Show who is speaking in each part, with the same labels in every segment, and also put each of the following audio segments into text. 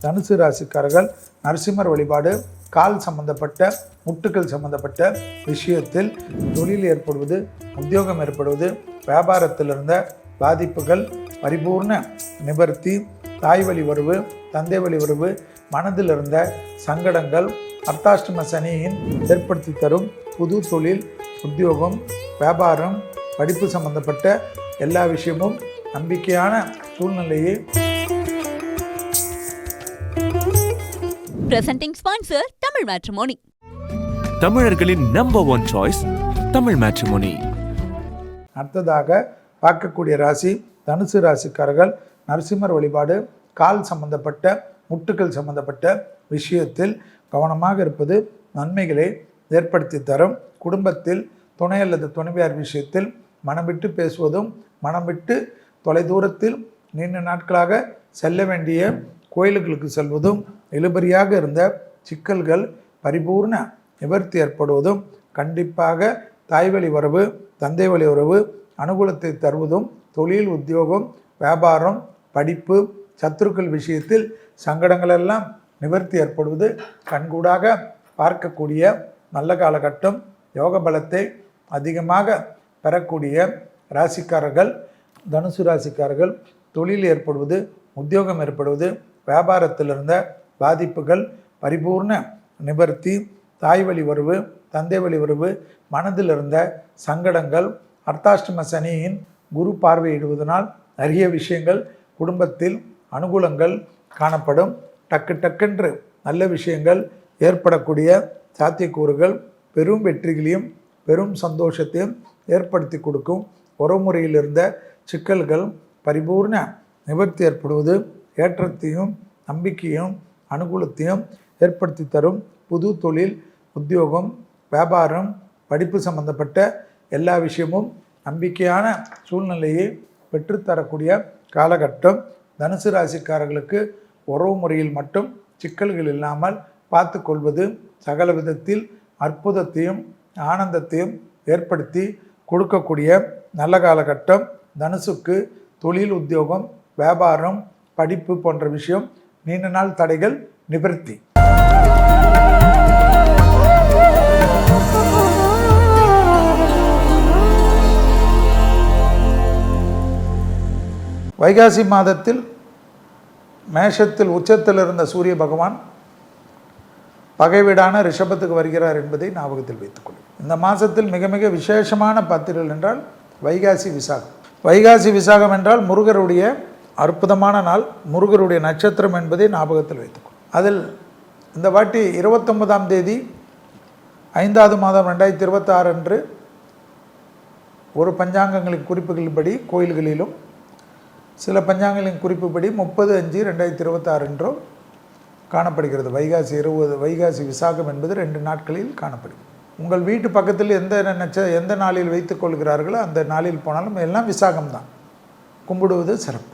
Speaker 1: தனுசு ராசிக்காரர்கள் நரசிம்மர் வழிபாடு, கால் சம்பந்தப்பட்ட முட்டுக்கள் சம்பந்தப்பட்ட விஷயத்தில் தொழில் ஏற்படுவது, உத்தியோகம் ஏற்படுவது, வியாபாரத்தில் இருந்த பாதிப்புகள் பரிபூர்ண நிவர்த்தி, தாய் வழி வரவு, தந்தை வழி வரவு, மனதில் இருந்த சங்கடங்கள், அர்த்தாஷ்டம சனியின் ஏற்படுத்தி தரும் புது தொழில், உத்தியோகம், வியாபாரம், படிப்பு சம்பந்தப்பட்ட எல்லா விஷயமும் நம்பிக்கையான சூழ்நிலையை
Speaker 2: Presenting sponsor Tamil Matrimony.
Speaker 3: தமிழர்களின் number one choice Tamil matrimony.
Speaker 1: அடுத்ததாக பார்க்கக்கூடிய ராசி தனுசு ராசிக்காரர்கள் நரசிம்மர் வழிபாடு, கால் சம்பந்தப்பட்ட முட்டுக்கள் சம்பந்தப்பட்ட விஷயத்தில் கவனமாக இருப்பது நன்மைகளை ஏற்படுத்தி தரும். குடும்பத்தில் துணை அல்லது துணைவியார் விஷயத்தில் மனம் விட்டு பேசுவதும், மனம் விட்டு தொலைதூரத்தில் நீண்ட நாட்களாக செல்ல வேண்டிய கோயில்களுக்கு செல்வதும், இழுபறியாக இருந்த சிக்கல்கள் பரிபூர்ண நிவர்த்தி ஏற்படுவதும், கண்டிப்பாக தாய் வழி வரவு, தந்தை வழி வரவு அனுகூலத்தை தருவதும், தொழில், உத்தியோகம், வியாபாரம், படிப்பு, சத்துருக்கள் விஷயத்தில் சங்கடங்களெல்லாம் நிவர்த்தி ஏற்படுவது கண்கூடாக பார்க்கக்கூடிய நல்ல காலகட்டம். யோக பலத்தை அதிகமாக பெறக்கூடிய ராசிக்காரர்கள் தனுசு ராசிக்காரர்கள். தொழில் ஏற்படுவது, உத்தியோகம் ஏற்படுவது, வியாபாரத்தில் இருந்த பாதிப்புகள் பரிபூர்ண நிவர்த்தி, தாய் வழி வரவு, தந்தை வழி வரவு, மனதில் இருந்த சங்கடங்கள், அர்த்தாஷ்டம சனியின் குரு பார்வையிடுவதனால் நிறைய விஷயங்கள் குடும்பத்தில் அனுகூலங்கள் காணப்படும். டக்கென்று நல்ல விஷயங்கள் ஏற்படக்கூடிய சாத்தியக்கூறுகள் பெரும் வெற்றிகளையும் பெரும் சந்தோஷத்தையும் ஏற்படுத்தி கொடுக்கும். உறவுமுறையில் இருந்த சிக்கல்கள் பரிபூர்ண நிவர்த்தி ஏற்படுவது ஏற்றத்தையும் நம்பிக்கையும் அனுகூலத்தையும் ஏற்படுத்தி தரும். புது தொழில், உத்தியோகம், வியாபாரம், படிப்பு சம்பந்தப்பட்ட எல்லா விஷயமும் நம்பிக்கையான சூழ்நிலையை பெற்றுத்தரக்கூடிய காலகட்டம். தனுசு ராசிக்காரர்களுக்கு உறவு முறையில் மட்டும் சிக்கல்கள் இல்லாமல் பார்த்து கொள்வது சகல விதத்தில் அற்புதத்தையும் ஆனந்தத்தையும் ஏற்படுத்தி கொடுக்கக்கூடிய நல்ல காலகட்டம். தனுசுக்கு தொழில், உத்தியோகம், வியாபாரம், படிப்பு போன்ற விஷயம் நீண்ட நாள் தடைகள் நிவர்த்தி. வைகாசி மாதத்தில் மேஷத்தில் உச்சத்தில் இருந்த சூரிய பகவான் பகை வீடான ரிஷபத்துக்கு வருகிறார் என்பதை ஞாபகத்தில் வைத்துக்கொள்ளும். இந்த மாதத்தில் மிக மிக விசேஷமான பத்திரிகள் என்றால் வைகாசி விசாகம். வைகாசி விசாகம் என்றால் முருகருடைய அற்புதமான நாள், முருகருடைய நட்சத்திரம் என்பதை ஞாபகத்தில் வைத்துக்கொள்ளும். அதில் இந்த வாட்டி 29ஆம் தேதி 5வது மாதம் 2026 அன்று ஒரு பஞ்சாங்கங்களின் குறிப்புகளின்படி கோயில்களிலும், சில பஞ்சாங்கங்களின் குறிப்புப்படி 30/5/2026 என்றோ காணப்படுகிறது. வைகாசி 20, வைகாசி விசாகம் என்பது 2 நாட்களில் காணப்படுகிறது. உங்கள் வீட்டு பக்கத்தில் எந்த நாளில் வைத்துக் கொள்கிறார்களோ அந்த நாளில் போனாலும் எல்லாம் விசாகம்தான். கும்பிடுவது சிறப்பு.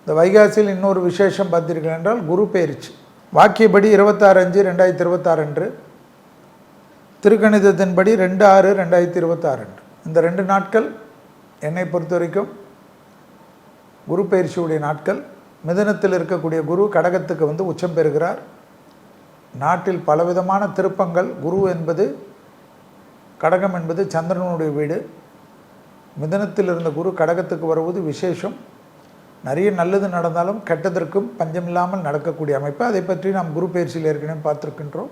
Speaker 1: இந்த வைகாசியில் இன்னொரு விசேஷம் பார்த்தீர்கள் என்றால் குரு பெயர்ச்சி. வாக்கியப்படி 26/5/2026 அன்று, திருக்கணிதத்தின்படி 2/6/2026 அன்று. இந்த 2 நாட்கள் என்னை பொறுத்த வரைக்கும் குரு பயிற்சியுடைய நாட்கள். மிதுனத்தில் இருக்கக்கூடிய குரு கடகத்துக்கு வந்து உச்சம் பெறுகிறார். நாட்டில் பலவிதமான திருப்பங்கள். குரு என்பது, கடகம் என்பது சந்திரனுடைய வீடு. மிதுனத்தில் இருந்த குரு கடகத்துக்கு வருவது விசேஷம். நிறைய நல்லது நடந்தாலும் கெட்டதற்கும் பஞ்சமில்லாமல் நடக்கக்கூடிய அமைப்பு. அதை பற்றி நாம் குரு பயிற்சியில் ஏற்கனவே பார்த்துருக்கின்றோம்.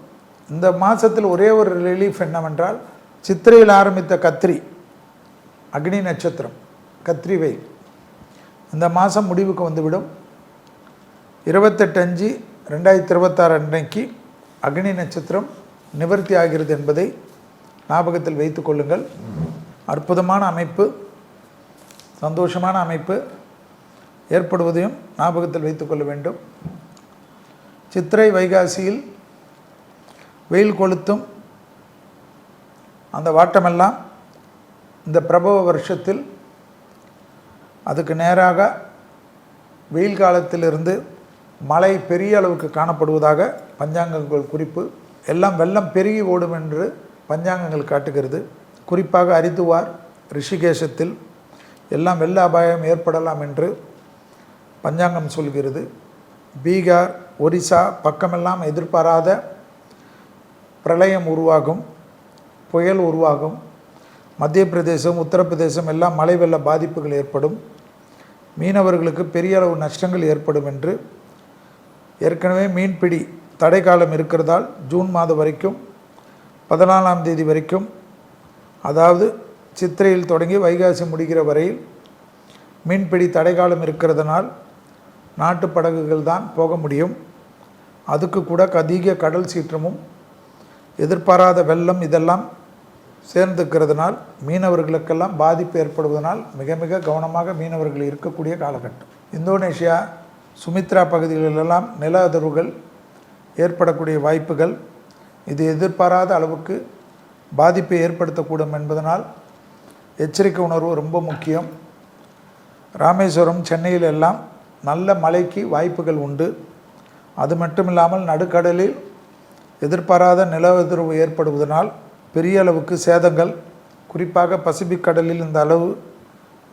Speaker 1: இந்த மாதத்தில் ஒரே ஒரு ரிலீஃப் என்னவென்றால், சித்திரையில் ஆரம்பித்த கத்திரி, அக்னி நட்சத்திரம், கத்திரி வெயில் இந்த மாதம் முடிவுக்கு வந்துவிடும். 28/5/2026 அன்றைக்கு அக்னி நட்சத்திரம் நிவர்த்தி ஆகிறது என்பதை ஞாபகத்தில் வைத்து கொள்ளுங்கள். அற்புதமான அமைப்பு, சந்தோஷமான அமைப்பு ஏற்படுவதையும் ஞாபகத்தில் வைத்து கொள்ள வேண்டும். சித்திரை வைகாசியில் வெயில் கொளுத்தும் அந்த வாட்டமெல்லாம் இந்த பிரபவ வருஷத்தில் அதுக்கு நேராக வெயில் காலத்திலிருந்து மழை பெரிய அளவுக்கு காணப்படுவதாக பஞ்சாங்கங்கள் குறிப்பு. எல்லாம் வெள்ளம் பெருகி ஓடும் என்று பஞ்சாங்கங்கள் காட்டுகிறது. குறிப்பாக ஹரித்துவார், ரிஷிகேஷத்தில் எல்லாம் வெள்ள அபாயம் ஏற்படலாம் என்று பஞ்சாங்கம் சொல்கிறது. பீகார், ஒரிசா பக்கமெல்லாம் எதிர்பாராத பிரளயம் உருவாகும், புயல் உருவாகும். மத்திய பிரதேசம், உத்தரப்பிரதேசம் எல்லாம் மழை வெள்ள பாதிப்புகள் ஏற்படும். மீனவர்களுக்கு பெரிய அளவு நஷ்டங்கள் ஏற்படும் என்று ஏற்கனவே மீன்பிடி தடை காலம் இருக்கிறதால் ஜூன் மாதம் வரைக்கும் 14ஆம் தேதி வரைக்கும், அதாவது சித்திரையில் தொடங்கி வைகாசி முடிகிற வரையில் மீன்பிடி தடை காலம் இருக்கிறதுனால் நாட்டு படகுகள் தான் போக முடியும். அதுக்கு கூட அதிக கடல் சீற்றமும் எதிர்பாராத வெள்ளம் இதெல்லாம் சேர்ந்துக்கிறதுனால் மீனவர்களுக்கெல்லாம் பாதிப்பு ஏற்படுவதனால் மிக மிக கவனமாக மீனவர்கள் இருக்கக்கூடிய காலகட்டம். இந்தோனேஷியா, சுமித்ரா பகுதிகளிலெல்லாம் நில அதிர்வுகள் ஏற்படக்கூடிய வாய்ப்புகள், இது எதிர்பாராத அளவுக்கு பாதிப்பை ஏற்படுத்தக்கூடும் என்பதனால் எச்சரிக்கை உணர்வு ரொம்ப முக்கியம். ராமேஸ்வரம், சென்னையில் எல்லாம் நல்ல மழைக்கு வாய்ப்புகள் உண்டு. அது மட்டும் இல்லாமல் நடுக்கடலில் எதிர்பாராத நில அதிர்வு ஏற்படுவதனால் பெரிய அளவுக்கு சேதங்கள், குறிப்பாக பசிபிக் கடலில் இந்த அளவு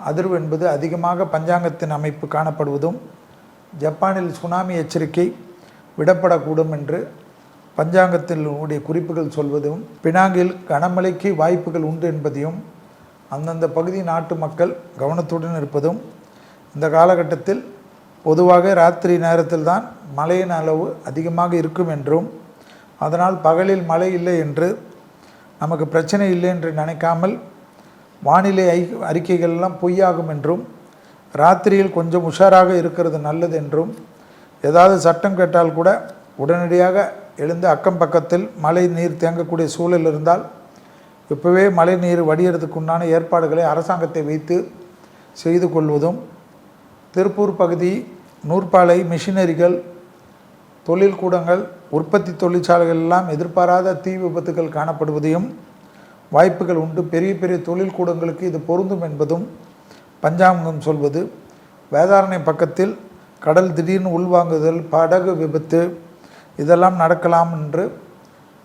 Speaker 1: அதிர்வு என்பது அதிகமாக பஞ்சாங்கத்தின் அமைப்பு காணப்படுவதும், ஜப்பானில் சுனாமி எச்சரிக்கை விடப்படக்கூடும் என்று பஞ்சாங்கத்தில் உடைய குறிப்புகள் சொல்வதும், பினாங்கில் கனமழைக்கு வாய்ப்புகள் உண்டு என்பதையும் அந்தந்த பகுதி நாட்டு மக்கள் கவனத்துடன் இருப்பதும், இந்த காலகட்டத்தில் பொதுவாக ராத்திரி நேரத்தில் தான் மழையின் அளவு அதிகமாக இருக்கும் என்றும், அதனால் பகலில் மழை இல்லை என்று நமக்கு பிரச்சனை இல்லை என்று நினைக்காமல் வானிலை அறிக்கைகள்லாம் பொய்யாகும் என்றும், ராத்திரியில் கொஞ்சம் உஷாராக இருக்கிறது நல்லது என்றும், ஏதாவது சட்டம் கேட்டால் கூட உடனடியாக எழுந்து அக்கம் பக்கத்தில் மழை நீர் தேங்கக்கூடிய சூழல் இருந்தால் இப்போவே மழை நீர் வடிகிறதுக்கு உண்டான ஏற்பாடுகளை அரசாங்கத்தை வைத்து செய்து கொள்வதும், திருப்பூர் பகுதி நூற்பாலை மிஷினரிகள், தொழில்கூடங்கள், உற்பத்தி தொழிற்சாலைகள் எல்லாம் எதிர்பாராத தீ விபத்துகள் காணப்படுவதையும் வாய்ப்புகள் உண்டு. பெரிய பெரிய தொழில்கூடங்களுக்கு இது பொருந்தும் என்பதும் பஞ்சாங்கம் சொல்வது. வேதாரண்யம் பக்கத்தில் கடல் திடீர்னு உள்வாங்குதல், படகு விபத்து இதெல்லாம் நடக்கலாம் என்று,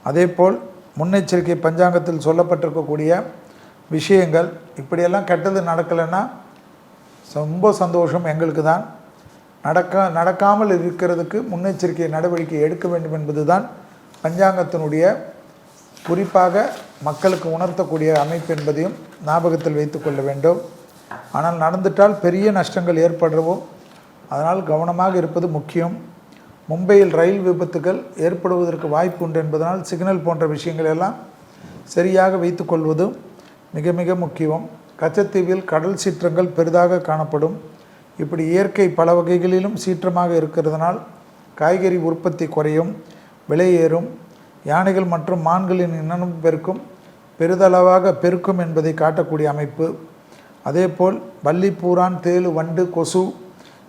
Speaker 1: அதேபோல் முன்னெச்சரிக்கை பஞ்சாங்கத்தில் சொல்லப்பட்டிருக்கக்கூடிய விஷயங்கள், இப்படியெல்லாம் கெட்டது நடக்கலைன்னா ரொம்ப சந்தோஷம் எங்களுக்கு தான். நடக்காமல் இருக்கிறதுக்கு முன்னெச்சரிக்கை நடவடிக்கை எடுக்க வேண்டும் என்பது தான் பஞ்சாங்கத்தினுடைய குறிப்பாக மக்களுக்கு உணர்த்தக்கூடிய அமைப்பு என்பதையும் ஞாபகத்தில் வைத்து கொள்ள வேண்டும். ஆனால் நடந்துட்டால் பெரிய நஷ்டங்கள் ஏற்படுறவும், அதனால் கவனமாக இருப்பது முக்கியம். மும்பையில் ரயில் விபத்துகள் ஏற்படுவதற்கு வாய்ப்பு உண்டு என்பதனால் சிக்னல் போன்ற விஷயங்கள் எல்லாம் சரியாக வைத்து கொள்வதும் மிக மிக முக்கியம். கச்சத்தீவில் கடல் சீற்றங்கள் பெரிதாக காணப்படும். இப்படி இயற்கை பல வகைகளிலும் சீற்றமாக இருக்கிறதுனால் காய்கறி உற்பத்தி குறையும், விலை ஏறும். யானைகள் மற்றும் மான்களின் இனம் பெரிதளவாக பெருக்கும் என்பதை காட்டக்கூடிய அமைப்பு. அதேபோல் பல்லி, பூரான், தேளு, வண்டு, கொசு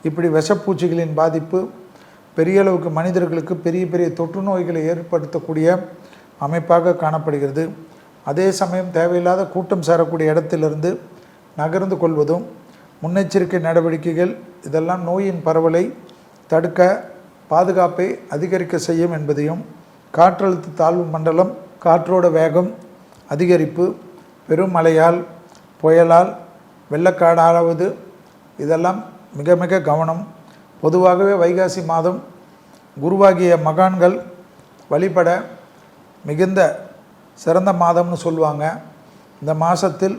Speaker 1: இப்படி விஷப்பூச்சிகளின் பாதிப்பு பெரிய அளவுக்கு மனிதர்களுக்கு பெரிய பெரிய தொற்று நோய்களை ஏற்படுத்தக்கூடிய அமைப்பாக காணப்படுகிறது. அதே சமயம் தேவையில்லாத கூட்டம் சேரக்கூடிய இடத்திலிருந்து நகர்ந்து கொள்வதும், முன்னெச்சரிக்கை நடவடிக்கைகள் இதெல்லாம் நோயின் பரவலை தடுக்க பாதுகாப்பை அதிகரிக்க செய்யும் என்பதையும், காற்றழுத்த தாழ்வு மண்டலம் காற்றோட வேகம் அதிகரிப்பு, பெரும் மழையால், புயலால் வெள்ளக்காடாவது இதெல்லாம் மிக மிக கவனம். பொதுவாகவே வைகாசி மாதம் குருவாகிய மகான்கள் வழிபட மிகுந்த சிறந்த மாதம்னு சொல்லுவாங்க. இந்த மாதத்தில்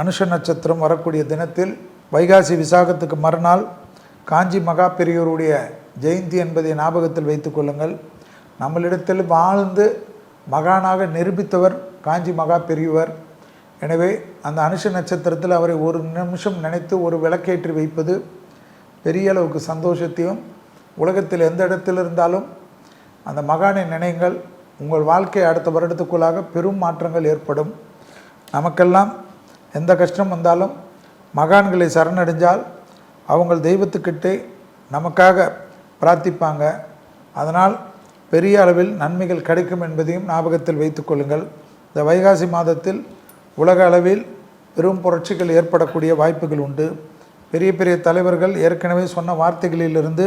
Speaker 1: அனுஷ நட்சத்திரம் வரக்கூடிய தினத்தில் வைகாசி விசாகத்துக்கு மறுநாள் காஞ்சி மகா பெரியோருடைய ஜெயந்தி என்பதை ஞாபகத்தில் வைத்து கொள்ளுங்கள். நம்மளிடத்தில் வாழ்ந்து மகானாக நிரூபித்தவர் காஞ்சி மகா பெரியவர். எனவே அந்த அனுஷ நட்சத்திரத்தில் அவரை ஒரு நிமிஷம் நினைத்து ஒரு விளக்கேற்றி வைப்பது பெரிய அளவுக்கு சந்தோஷத்தையும், உலகத்தில் எந்த இடத்தில் இருந்தாலும் அந்த மகானை நினைங்கள். உங்கள் வாழ்க்கை அடுத்த வருடத்துக்குள்ளாக பெரும் மாற்றங்கள் ஏற்படும். நமக்கெல்லாம் எந்த கஷ்டம் வந்தாலும் மகான்களை சரணடைஞ்சால் அவங்க தெய்வத்துக்கிட்டே நமக்காக பிரார்த்திப்பாங்க. அதனால் பெரிய அளவில் நன்மைகள் கிடைக்கும் என்பதையும் ஞாபகத்தில் வைத்து கொள்ளுங்கள். இந்த வைகாசி மாதத்தில் உலக அளவில் பெரும் புரட்சிகள் ஏற்படக்கூடிய வாய்ப்புகள் உண்டு. பெரிய பெரிய தலைவர்கள் ஏற்கனவே சொன்ன வார்த்தைகளிலிருந்து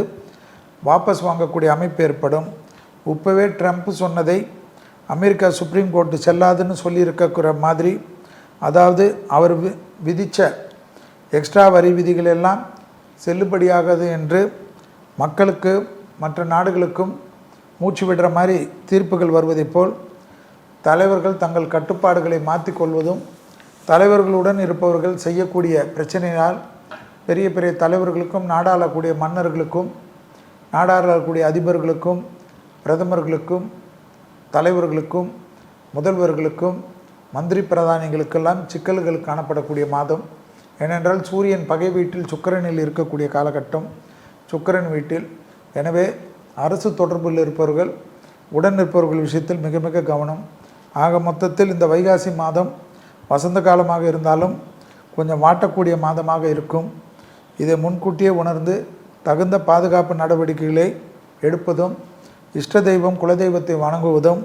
Speaker 1: வாபஸ் வாங்கக்கூடிய அமைப்பு ஏற்படும். இப்போவே ட்ரம்ப் சொன்னதை அமெரிக்கா சுப்ரீம் கோர்ட்டு செல்லாதுன்னு சொல்லியிருக்கிற மாதிரி, அதாவது அவர் விதித்த எக்ஸ்ட்ரா வரி விதிகள் எல்லாம் செல்லுபடியாகாது என்று மக்களுக்கு மற்ற நாடுகளுக்கும் மூச்சு விடுற மாதிரி தீர்ப்புகள் வருவதைப் போல் தலைவர்கள் தங்கள் கட்டுப்பாடுகளை மாற்றிக்கொள்வதும் தலைவர்களுடன் இருப்பவர்கள் செய்யக்கூடிய பிரச்சனையால் பெரிய பெரிய தலைவர்களுக்கும் நாடாளக்கூடிய மன்னர்களுக்கும் நாடாளக்கூடிய அதிபர்களுக்கும் பிரதமர்களுக்கும் தலைவர்களுக்கும் முதல்வர்களுக்கும் மந்திரி பிரதானிகளுக்கெல்லாம் சிக்கல்கள் காணப்படக்கூடிய மாதம். ஏனென்றால் சூரியன் பகை வீட்டில் சுக்கிரனில் இருக்கக்கூடிய காலகட்டம், சுக்கிரன் வீட்டில். எனவே அரசு தொடர்பில் இருப்பவர்கள் உடன் இருப்பவர்கள் விஷயத்தில் மிக மிக கவனம். ஆக மொத்தத்தில் இந்த வைகாசி மாதம் வசந்த காலமாக இருந்தாலும் கொஞ்சம் வாட்டக்கூடிய மாதமாக இருக்கும். இதை முன்கூட்டியே உணர்ந்து தகுந்த பாதுகாப்பு நடவடிக்கைகளை எடுப்பதும் இஷ்ட தெய்வம் குலதெய்வத்தை வணங்குவதும்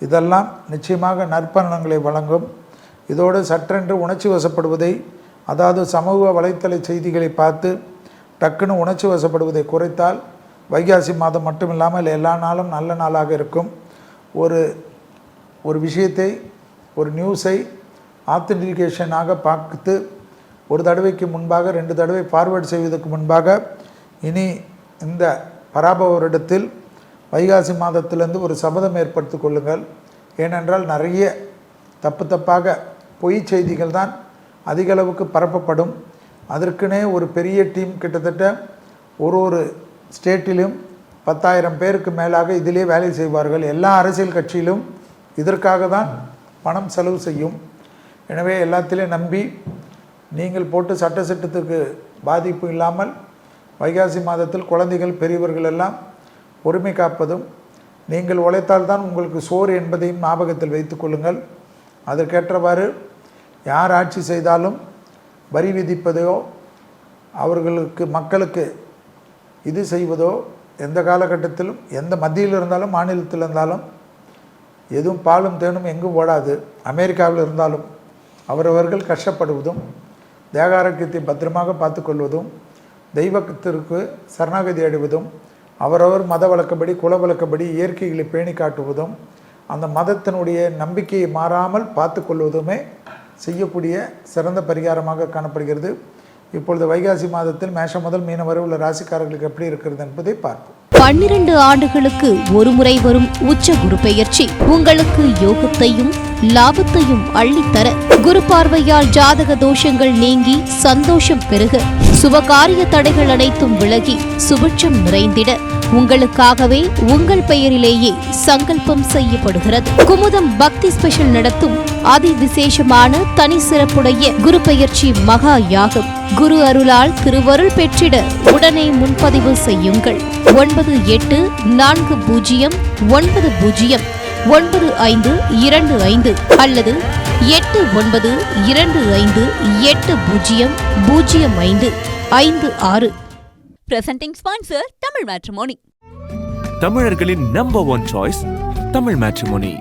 Speaker 1: இதெல்லாம் நிச்சயமாக நற்பலன்களை வழங்கும். இதோடு சற்றென்று உணர்ச்சி வசப்படுவதை, அதாவது சமூக வலைத்தள செய்திகளை பார்த்து டக்குன்னு உணர்ச்சி வசப்படுவதை குறைத்தால் வைகாசி மாதம் மட்டுமில்லாமல் எல்லா நாளும் நல்ல நாளாக இருக்கும். ஒரு விஷயத்தை, ஒரு நியூஸை ஆத்தென்டிகேஷனாக பார்த்து ஒரு தடவைக்கு முன்பாக 2 தடவை ஃபார்வேர்ட் செய்வதற்கு முன்பாக இனி இந்த பராபவ வருடத்தில் வைகாசி மாதத்திலிருந்து ஒரு சபதம் ஏற்படுத்தி கொள்ளுங்கள். ஏனென்றால் நிறைய தப்பாக பொய் செய்திகள் தான் அதிக அளவுக்கு பரப்பப்படும். அதற்குனே ஒரு பெரிய டீம் கிட்டத்தட்ட ஒரு ஸ்டேட்டிலும் 10,000 பேருக்கு மேலாக இதிலே வேலை செய்வார்கள். எல்லா அரசியல் கட்சியிலும் இதற்காக தான் பணம் செலவு செய்யும். எனவே எல்லாத்திலையும் நம்பி நீங்கள் போட்டு சட்டத்திட்டத்துக்கு பாதிப்பு இல்லாமல் வைகாசி மாதத்தில் குழந்தைகள் பெரியவர்கள் எல்லாம் பொறுமை காப்பதும், நீங்கள் உழைத்தால்தான் உங்களுக்கு சோறு என்பதையும் ஞாபகத்தில் வைத்து கொள்ளுங்கள். அதற்கேற்றவாறு யார் ஆட்சி செய்தாலும் வரி விதிப்பதோ அவர்களுக்கு மக்களுக்கு இது செய்வதோ எந்த காலகட்டத்திலும் எந்த மத்தியில் இருந்தாலும் மாநிலத்தில் இருந்தாலும் எதுவும் பாலும் தேனும் எங்கும் ஓடாது. அமெரிக்காவில் இருந்தாலும் அவரவர்கள் கஷ்டப்படுவதும் தேக ஆரோக்கியத்தை பத்திரமாக பார்த்து கொள்வதும் தெய்வத்திற்கு சரணாகதி அடைவதும் அவரவர் மத வழக்கப்படி குல வழக்கப்படி இயற்கைகளை பேணி காட்டுவதும் அந்த மதத்தினுடைய நம்பிக்கையை மாறாமல் பார்த்து கொள்வதுமே செய்யக்கூடிய சிறந்த பரிகாரமாக காணப்படுகிறது. இப்பொழுது வைகாசி மாதத்தில் மேஷம் முதல் மீனம் வரை உள்ள ராசிக்காரர்களுக்கு எப்படி இருக்கிறது என்பதை பார்ப்போம்.
Speaker 2: 12 ஆண்டுகளுக்கு ஒரு முறை வரும் உச்ச குரு பெயர்ச்சி உங்களுக்கு யோகத்தையும் லாபத்தையும் அள்ளித்தர, குரு பார்வையால் ஜாதக தோஷங்கள் நீங்கி சந்தோஷம் பெருக, சுபகாரிய தடைகள் அனைத்தும் விலகி சுபிட்சம் நிறைந்திட உங்களுக்காகவே உங்கள் பெயரிலேயே சங்கல்பம் செய்யப்படுகிறது. குமுதம் பக்தி ஸ்பெஷல் நடத்தும் அதி விசேஷமான தனி சிறப்புடைய குரு பெயர்ச்சி மகா யாகம். குரு அருளால் திருவருள் பெற்றிட உடனே முன்பதிவு செய்யுங்கள். 9840909525 அல்லது 8925800556. Presenting sponsor Tamil Matrimony.
Speaker 3: தமிழர்களின் நம்பர் 1 சாய்ஸ் தமிழ் மேட்ரிமோனி.